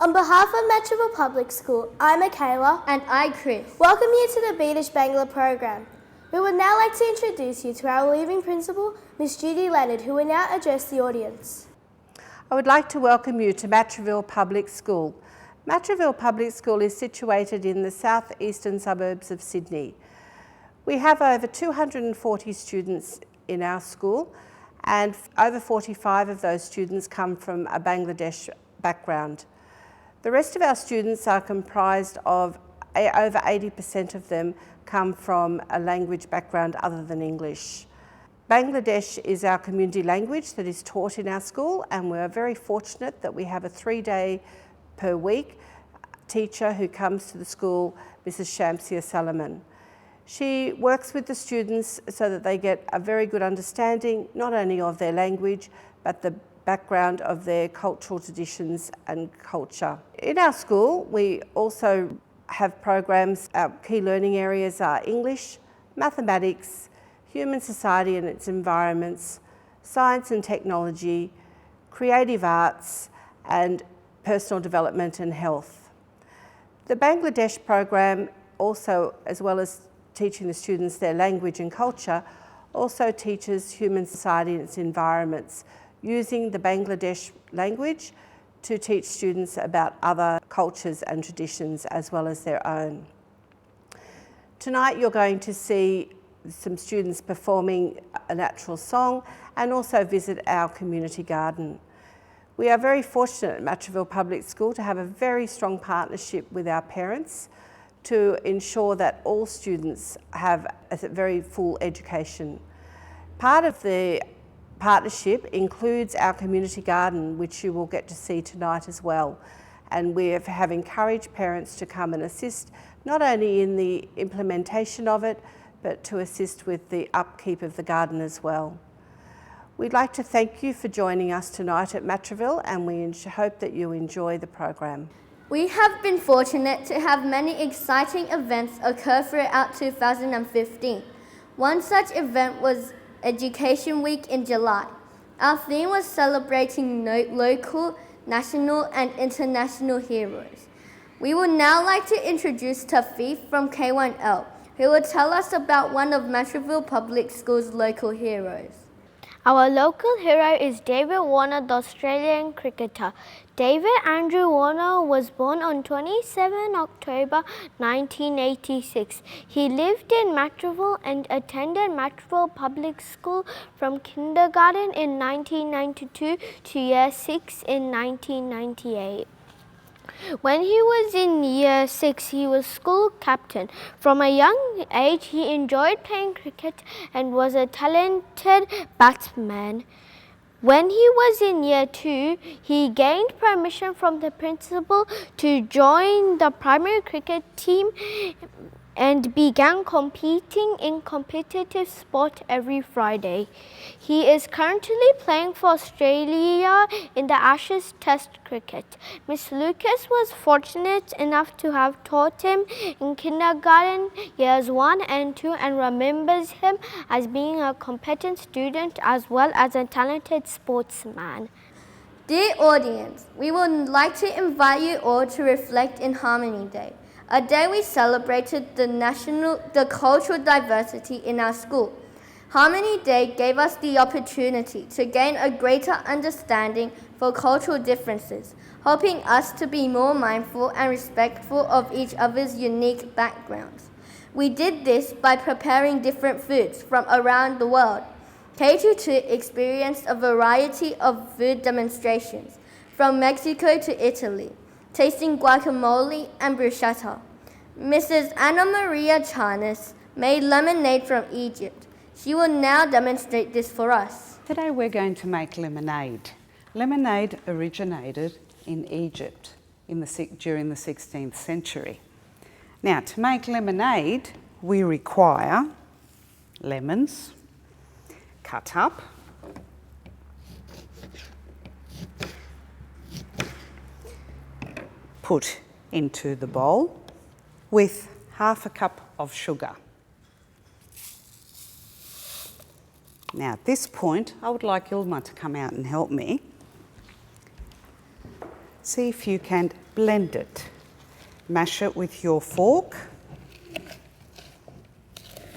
On behalf of Matraville Public School, I'm Michaela. And I, Chris. Welcome you to the Beedish Bangla program. We would now like to introduce you to our leaving principal, Miss Judy Leonard, who will now address the audience. I would like to welcome you to Matraville Public School. Matraville Public School is situated in the southeastern suburbs of Sydney. We have over 240 students in our school, and over 45 of those students come from a Bangladesh background. The rest of our students are comprised of over 80% of them come from a language background other than English. Bangladesh is our community language that is taught in our school, and we're very fortunate that we have a 3-day per week teacher who comes to the school, Mrs. Shamsia Salaman. She works with the students so that they get a very good understanding not only of their language but the background of their cultural traditions and culture. In our school we also have programs. Our key learning areas are English, mathematics, human society and its environments, science and technology, creative arts and personal development and health. The Bangladesh program also, as well as teaching the students their language and culture, also teaches human society and its environments, using the Bangladesh language to teach students about other cultures and traditions as well as their own. Tonight you're going to see some students performing a natural song and also visit our community garden. We are very fortunate at Matraville Public School to have a very strong partnership with our parents to ensure that all students have a very full education. Part of the partnership includes our community garden, which you will get to see tonight as well. And we have encouraged parents to come and assist not only in the implementation of it, but to assist with the upkeep of the garden as well. We'd like to thank you for joining us tonight at Matraville, and we hope that you enjoy the program. We have been fortunate to have many exciting events occur throughout 2015. One such event was Education Week in July. Our theme was celebrating local, national and international heroes. We would now like to introduce Tafif from K1L, who will tell us about one of Matraville Public School's local heroes. Our local hero is David Warner, the Australian cricketer. David Andrew Warner was born on 27 October 1986. He lived in Matraville and attended Matraville Public School from kindergarten in 1992 to year 6 in 1998. When he was in year 6, he was school captain. From a young age, he enjoyed playing cricket and was a talented batsman. When he was in year 2, he gained permission from the principal to join the primary cricket team and began competing in competitive sport every Friday. He is currently playing for Australia in the Ashes Test cricket. Miss Lucas was fortunate enough to have taught him in kindergarten years 1 and 2 and remembers him as being a competent student as well as a talented sportsman. Dear audience, we would like to invite you all to reflect in Harmony Day, a day we celebrated the cultural diversity in our school. Harmony Day gave us the opportunity to gain a greater understanding for cultural differences, helping us to be more mindful and respectful of each other's unique backgrounds. We did this by preparing different foods from around the world. K2 experienced a variety of food demonstrations from Mexico to Italy, tasting guacamole and bruschetta. Mrs. Anna Maria Charnes made lemonade from Egypt. She will now demonstrate this for us. Today we're going to make lemonade. Lemonade originated in Egypt during the 16th century. Now, to make lemonade, we require lemons, cut up, put into the bowl with half a cup of sugar. Now at this point, I would like Ilma to come out and help me. see if you can blend it. Mash it with your fork.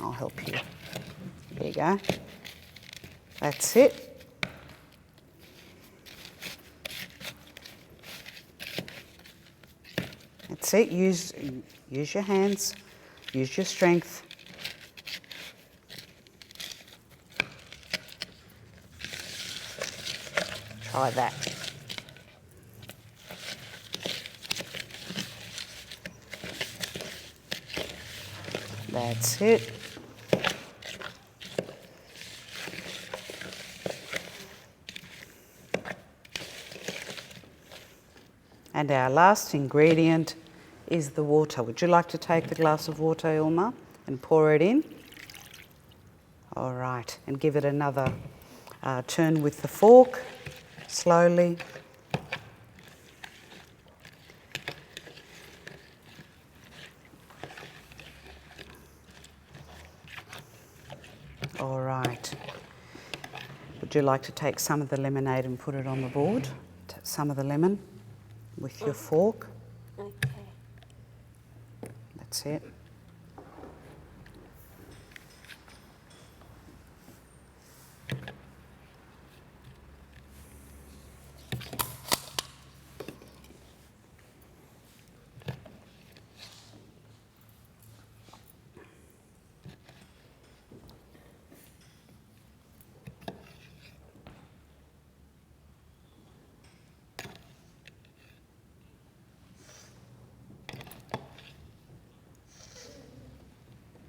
I'll help you. There you go. That's it. That's it. Use your hands. Use your strength. Try that. That's it. And our last ingredient is the water. Would you like to take the glass of water, Ilma, and pour it in? All right, and give it another turn with the fork, slowly. All right. Would you like to take some of the lemonade and put it on the board? Some of the lemon with your fork. Okay. That's it.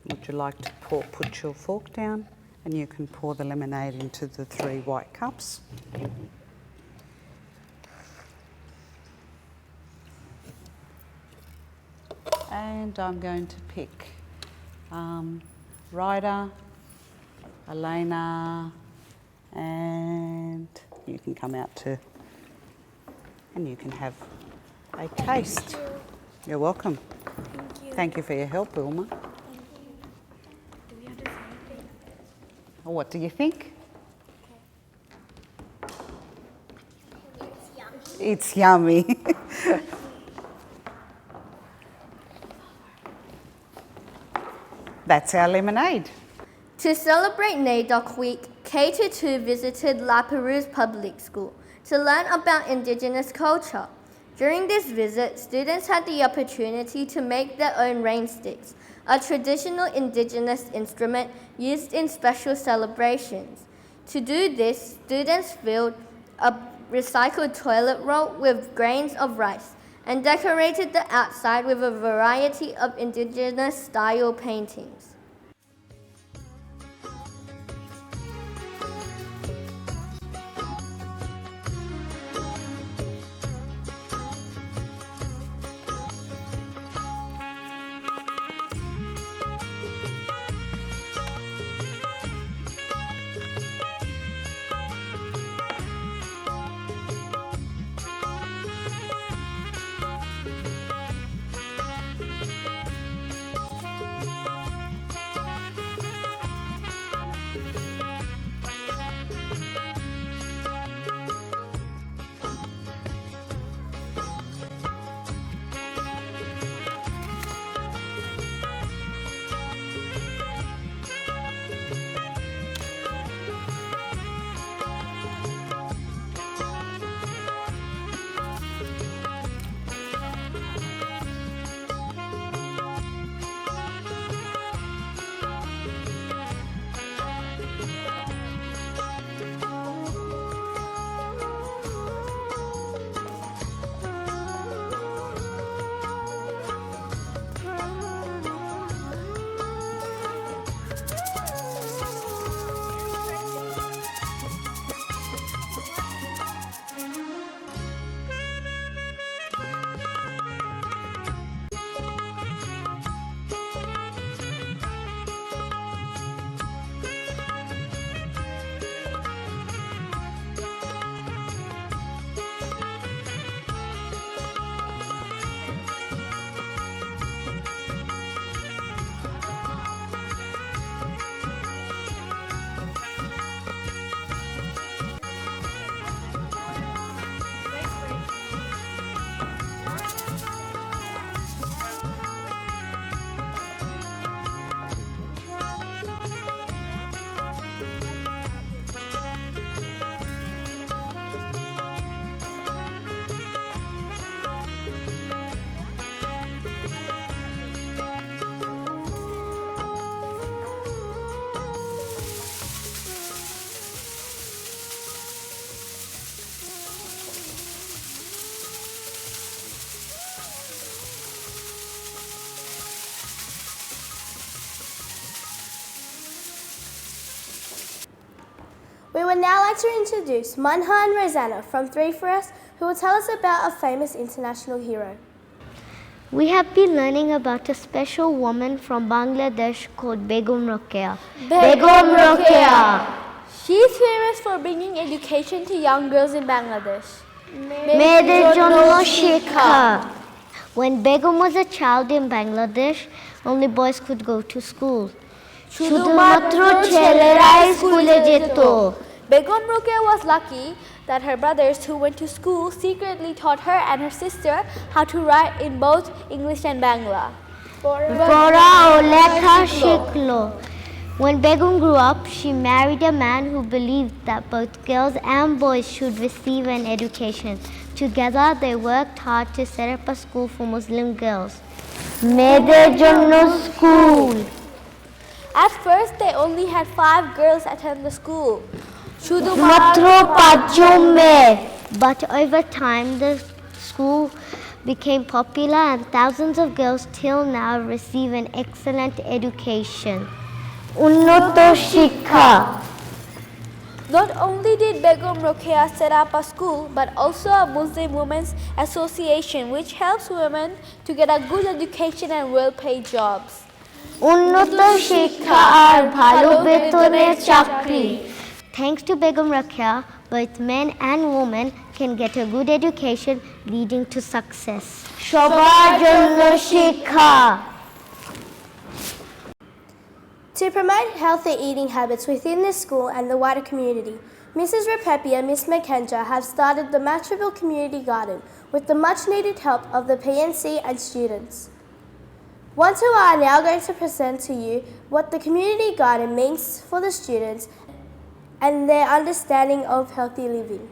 Would you like to put your fork down and you can pour the lemonade into the 3 white cups. And I'm going to pick Ryder, Elena, and you can come out too. And you can have a taste. Thank you. You're welcome. Thank you. Thank you for your help, Ilma. Thank you. Do we have to say anything? What do you think? It's yummy. That's our lemonade. To celebrate NAIDOC Week, K-2 visited La Perouse Public School to learn about Indigenous culture. During this visit, students had the opportunity to make their own rain sticks, a traditional Indigenous instrument used in special celebrations. To do this, students filled a recycled toilet roll with grains of rice and decorated the outside with a variety of Indigenous style paintings. now like to introduce Manha and Rosanna from 3 4S, who will tell us about a famous international hero. We have been learning about a special woman from Bangladesh called Begum Rokeya. Begum Rokeya! She is famous for bringing education to young girls in Bangladesh. মেয়েদের জন্য শিক্ষা. When Begum was a child in Bangladesh, only boys could go to school. শুধুমাত্র ছেলেরাই স্কুলে যেত. Begum Rokeya was lucky that her brothers who went to school secretly taught her and her sister how to write in both English and Bangla. পড়া ও লেখা শিখলো. When Begum grew up, she married a man who believed that both girls and boys should receive an education. Together, they worked hard to set up a school for Muslim girls. মেয়েদের জন্য school. At first, they only had 5 girls attend the school. মাত্র 5 জন মেয়ে. But over time, the school became popular and thousands of girls till now receive an excellent education. উন্নত শিক্ষা. Not only did Begum Rokeya set up a school, but also a Muslim Women's Association which helps women to get a good education and well-paid jobs. উন্নত শিক্ষা আর ভালো বেতনের চাকরি. Thanks to Begum Rokeya, both men and women can get a good education leading to success. সবার জন্য শিক্ষা. To promote healthy eating habits within the school and the wider community, Mrs. Rapepi and Miss Makendra have started the Matraville Community Garden with the much needed help of the PNC and students. One two are now going to present to you what the community garden means for the students and their understanding of healthy living.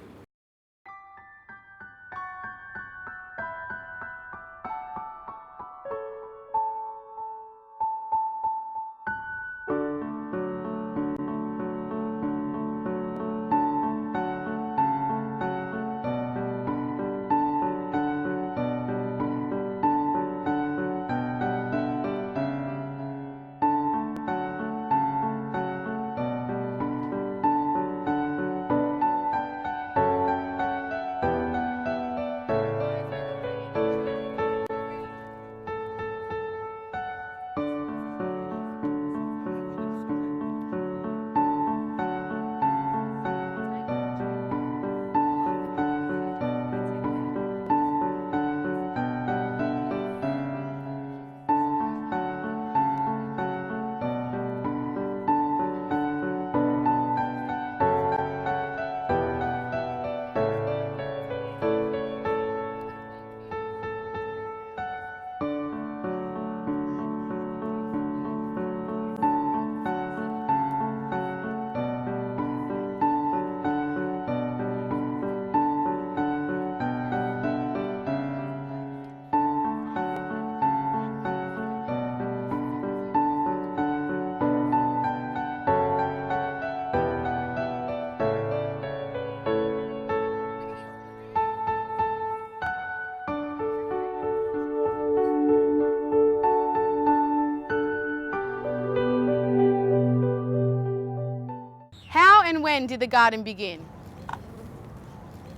And when did the garden begin?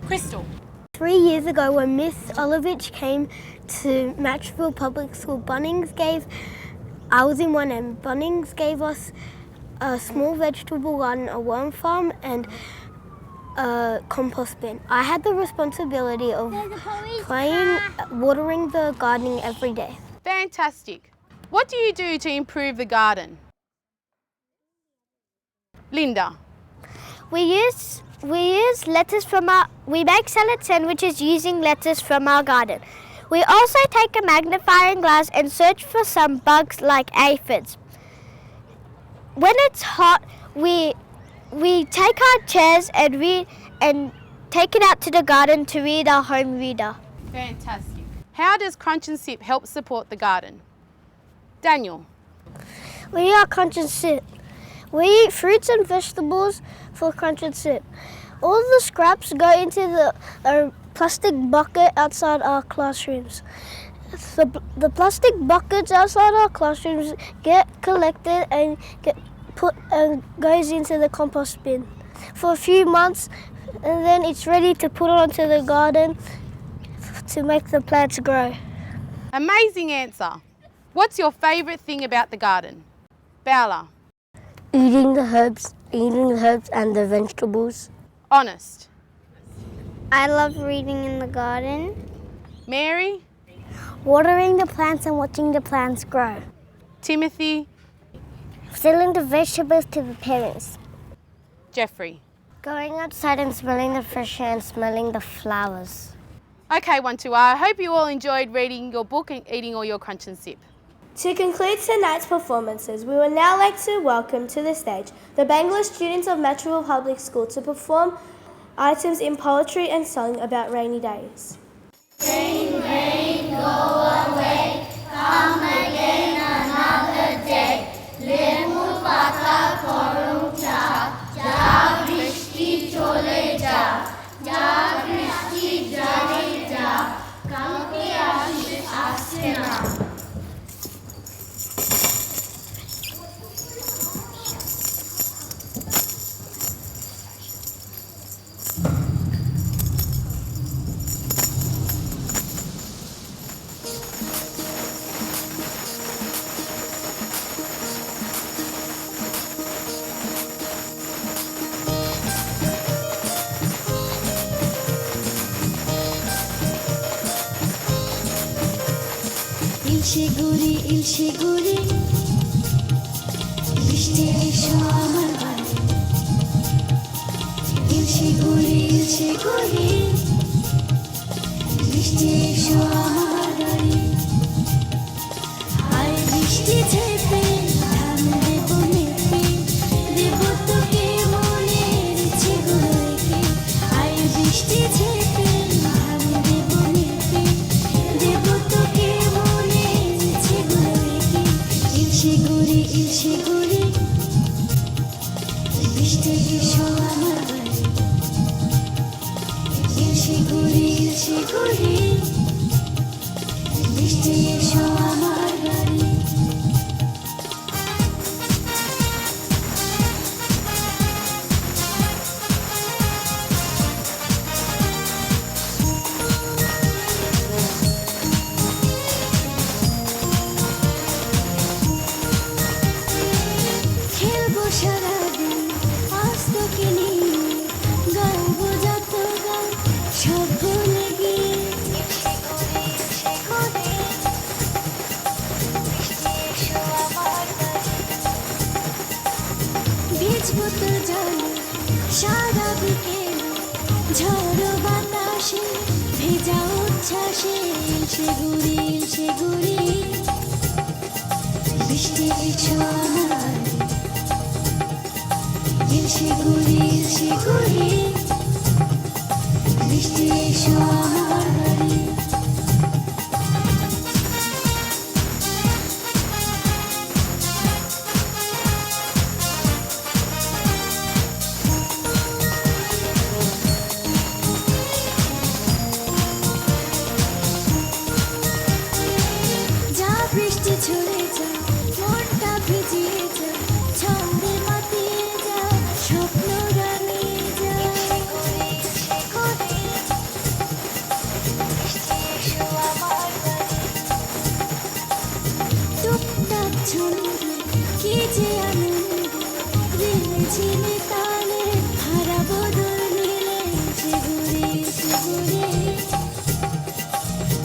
Crystal. 3 years ago when Miss Olovich came to Matraville Public School, I was in one and Bunnings gave us a small vegetable garden, a worm farm and a compost bin. I had the responsibility of watering the gardening every day. Fantastic. What do you do to improve the garden? Linda. We use lettuce we make salad sandwiches using lettuce from our garden. We also take a magnifying glass and search for some bugs like aphids. When it's hot, we take our chairs and take it out to the garden to read our home reader. Fantastic. How does Crunch and Sip help support the garden? Daniel. We are Crunch and Sip. We eat fruits and vegetables for Crunch and Sip. All the scraps go into the plastic bucket outside our classrooms. The plastic buckets outside our classrooms get collected and get put and goes into the compost bin. for a few months, and then it's ready to put onto the garden to make the plants grow. Amazing answer. What's your favourite thing about the garden? Bella. Eating the herbs and the vegetables. Honest. I love reading in the garden. Mary. Watering the plants and watching the plants grow. Timothy. Selling the vegetables to the parents. Jeffrey. Going outside and smelling the fresh air and smelling the flowers. Okay, 1, 2, I hope you all enjoyed reading your book and eating all your crunch and sip. To conclude tonight's performances, we would now like to welcome to the stage the Bangla students of Matraville Public School to perform items in poetry and song about rainy days. Rain, rain, go away, come again another day. Lemur pata korom cha, ja brishti chole ja, ja brishti jare ja, kalke ashe na. ইলশে গুড়ি বৃষ্টি এসো আমার বাড়ি ইলশে গুড়ি বৃষ্টি এসো আমার বাড়ি আয় বৃষ্টি ঝেপে ধান দেব মেপে দেব তোকে মনের ইচ্ছে গুলোকে আয় বৃষ্টি ঝেপে ধান দেব মেপে দেব তোকে ইলশে গুড়ি বৃষ্টি এসো আমার বাড়ি ইলশে গুড়ি বৃষ্টি এসো আমার বাড়ি সারা বিকেল ঝড় বাতাসে ভেজা উচ্ছ্বাসে ইলশে গুড়ি বৃষ্টি এসো আমার বাড়ি ইলশে গুড়ি বৃষ্টি এসো আমার বাড়ি ছড়ে যা মনটা ভিজিয়ে যা ছন্দে মাতিয়ে যা স্বপ্ন রাঙিয়ে যা টুকটাক ছন্দ কি যে আনন্দ রিলে ঝিলে তালে হারা বদল নিলে সে ঘুরে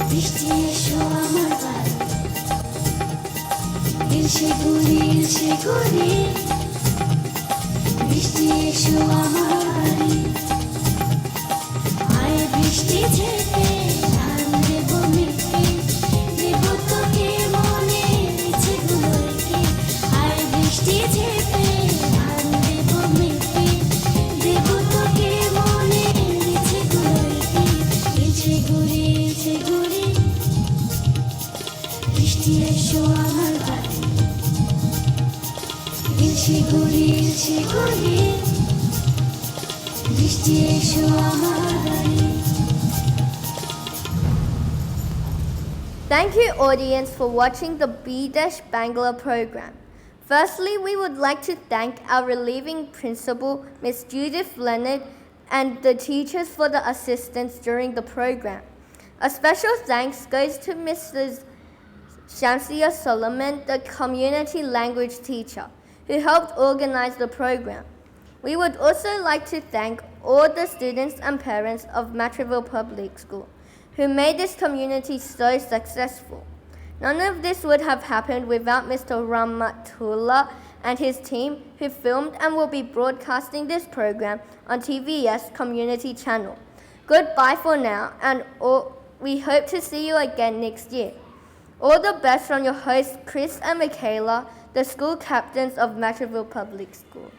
বৃষ্টি এসো আমার বাড়ি ইলশে গুড়ি বৃষ্টি এসো আমার বাড়ি আয় বৃষ্টি ঝেপে ধান দেব মেপে দেব তোকে মনের ইচ্ছে গুলোকে আয় বৃষ্টি ঝেপে ধান দেব মেপে দেব তোকে মনের ইচ্ছে গুলোকে ইলশে গুড়ি বৃষ্টি এসো আমার বাড়ি ইলশে গুড়ি বৃষ্টি এসো আমার বাড়ি Thank you, audience, for watching the B-Bangla program. Firstly, we would like to thank our relieving principal, Ms. Judith Leonard, and the teachers for the assistance during the program. A special thanks goes to Mrs. Shamsia Solomon, the community language teacher, who helped organize the program. We would also like to thank all the students and parents of Matraville Public School who made this community so successful. None of this would have happened without Mr. Rahmatullah and his team, who filmed and will be broadcasting this program on TVS Community Channel. Goodbye for now, and we hope to see you again next year. All the best from your hosts, Chris and Michaela, the school captains of Matraville Public School.